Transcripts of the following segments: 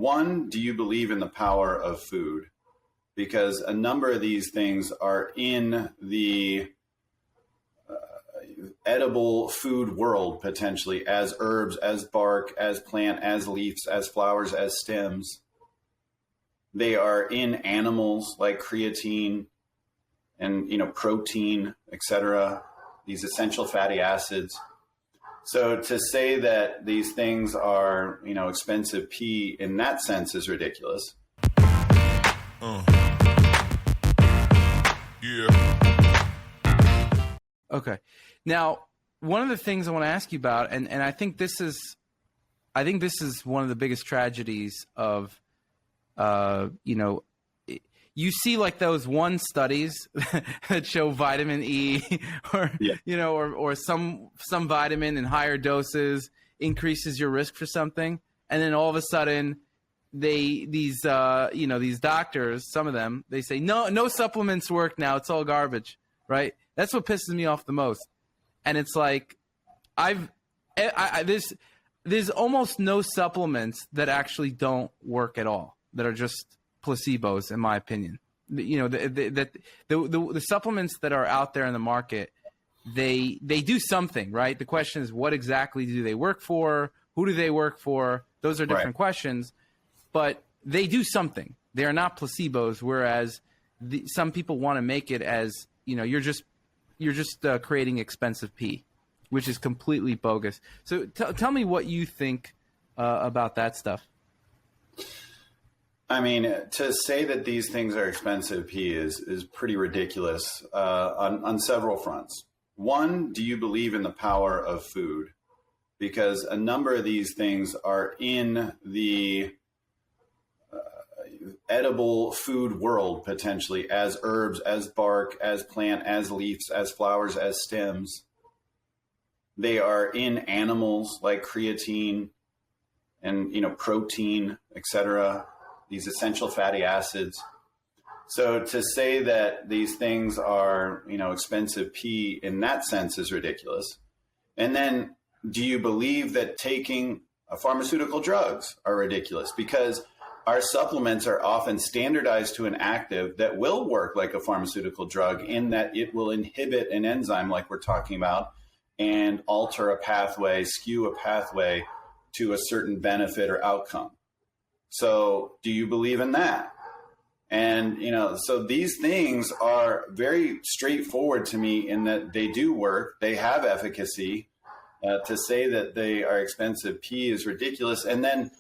One, do you believe in the power of food? Because a number of these things are in the edible food world, potentially, as herbs, as bark, as plant, as leaves, as flowers, as stems. They are in animals like creatine and, protein, etc., these essential fatty acids. So to say that these things are, expensive pee in that sense is ridiculous. Yeah. Okay. Now, one of the things I want to ask you about, and I think this is one of the biggest tragedies of, you see like those one studies that show vitamin E or, or some vitamin in higher doses increases your risk for something. And then all of a sudden these doctors, some of them, they say, no supplements work now. It's all garbage. Right. That's what pisses me off the most. And it's like, there's almost no supplements that actually don't work at all, that are just placebos, in my opinion. The supplements that are out there in the market, they do something, right? The question is, what exactly do they work for? Who do they work for? Those are different questions, but they do something. They are not placebos. Whereas some people want to make it as, you're just creating expensive pee, which is completely bogus. So tell me what you think about that stuff. I mean, to say that these things are expensive pee is pretty ridiculous on several fronts. One, do you believe in the power of food? Because a number of these things are in the edible food world, potentially, as herbs, as bark, as plant, as leaves, as flowers, as stems. They are in animals like creatine and, protein, etc., these essential fatty acids. So to say that these things are, expensive pee in that sense is ridiculous. And then, do you believe that taking pharmaceutical drugs are ridiculous? Because our supplements are often standardized to an active that will work like a pharmaceutical drug, in that it will inhibit an enzyme like we're talking about and alter a pathway, skew a pathway to a certain benefit or outcome. So do you believe in that? And, so these things are very straightforward to me in that they do work. They have efficacy. To say that they are expensive pee is ridiculous. And then,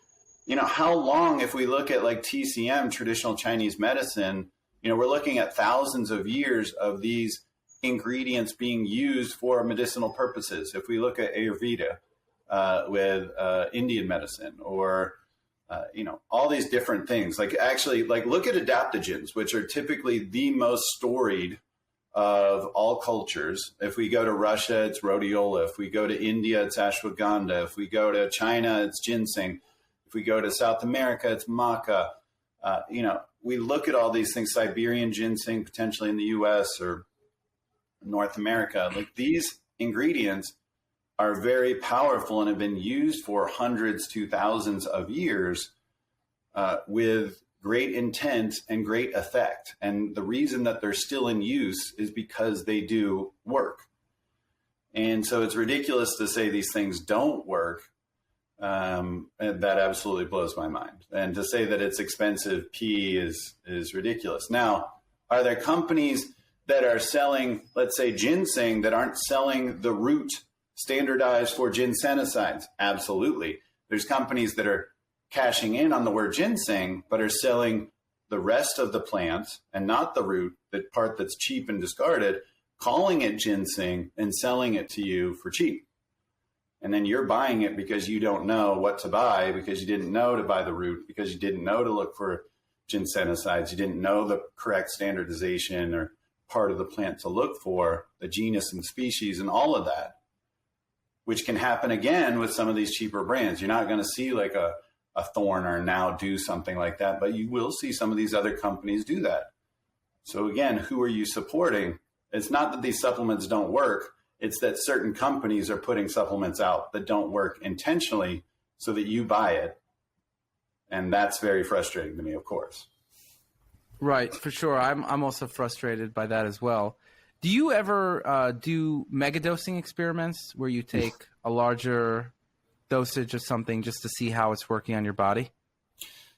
how long, if we look at like TCM, traditional Chinese medicine, we're looking at thousands of years of these ingredients being used for medicinal purposes. If we look at 𝐦𝐢𝐴𝐕𝐷𝑆 with Indian medicine, or all these different things, look at adaptogens, which are typically the most storied of all cultures. If we go to Russia, it's rhodiola. If we go to India, it's ashwagandha. If we go to China, it's ginseng. If we go to South America, it's maca. We look at all these things, Siberian ginseng, potentially in the US or North America. Like, these ingredients are very powerful and have been used for hundreds to thousands of years with great intent and great effect. And the reason that they're still in use is because they do work. And so it's ridiculous to say these things don't work. And that absolutely blows my mind. And to say that it's expensive pee is ridiculous. Now, are there companies that are selling, let's say, ginseng that aren't selling the root standardized for ginsenosides? Absolutely. There's companies that are cashing in on the word ginseng, but are selling the rest of the plant and not the root, the part that's cheap and discarded, calling it ginseng and selling it to you for cheap. And then you're buying it because you don't know what to buy, because you didn't know to buy the root, because you didn't know to look for ginsenosides. You didn't know the correct standardization or part of the plant to look for, the genus and species and all of that, which can happen again with some of these cheaper brands. You're not going to see like a Thorn or Now do something like that, but you will see some of these other companies do that. So again, who are you supporting? It's not that these supplements don't work. It's that certain companies are putting supplements out that don't work intentionally so that you buy it. And that's very frustrating to me, of course. Right, for sure. I'm also frustrated by that as well. Do you ever do megadosing experiments where you take a larger dosage of something just to see how it's working on your body?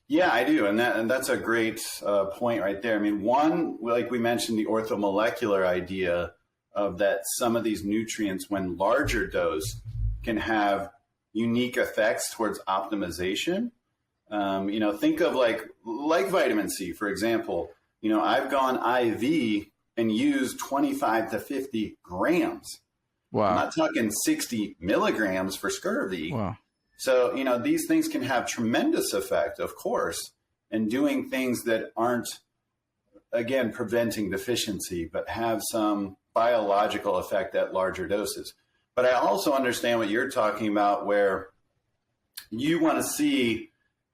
Yeah, I do. And that's a great point right there. I mean, one, like we mentioned, the orthomolecular idea of that some of these nutrients, when larger dose, can have unique effects towards optimization. Think of like vitamin C, for example. I've gone IV and used 25 to 50 grams. Wow. I'm not talking 60 milligrams for scurvy. Wow. So, these things can have tremendous effect, of course, in doing things that aren't, again, preventing deficiency, but have some biological effect at larger doses. But I also understand what you're talking about, where you want to see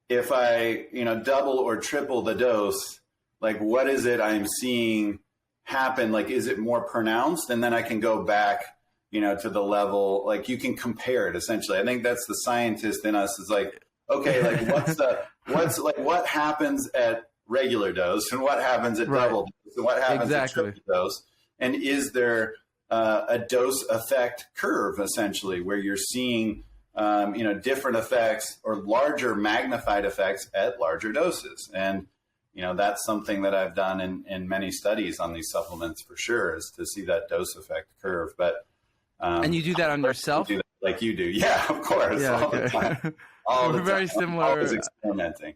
if I, double or triple the dose, like what is it I'm seeing happen? Like, is it more pronounced? And then I can go back, to the level, like you can compare it essentially. I think that's the scientist in us is like, okay, like what happens at regular dose and what happens at double dose and what happens at triple dose? And is there a dose effect curve essentially where you're seeing, different effects or larger magnified effects at larger doses? And, that's something that I've done in many studies on these supplements for sure, is to see that dose effect curve. But and you do that on yourself? Like you do. Yeah, of course. Yeah, all the time. All the very time. similar. Always experimenting.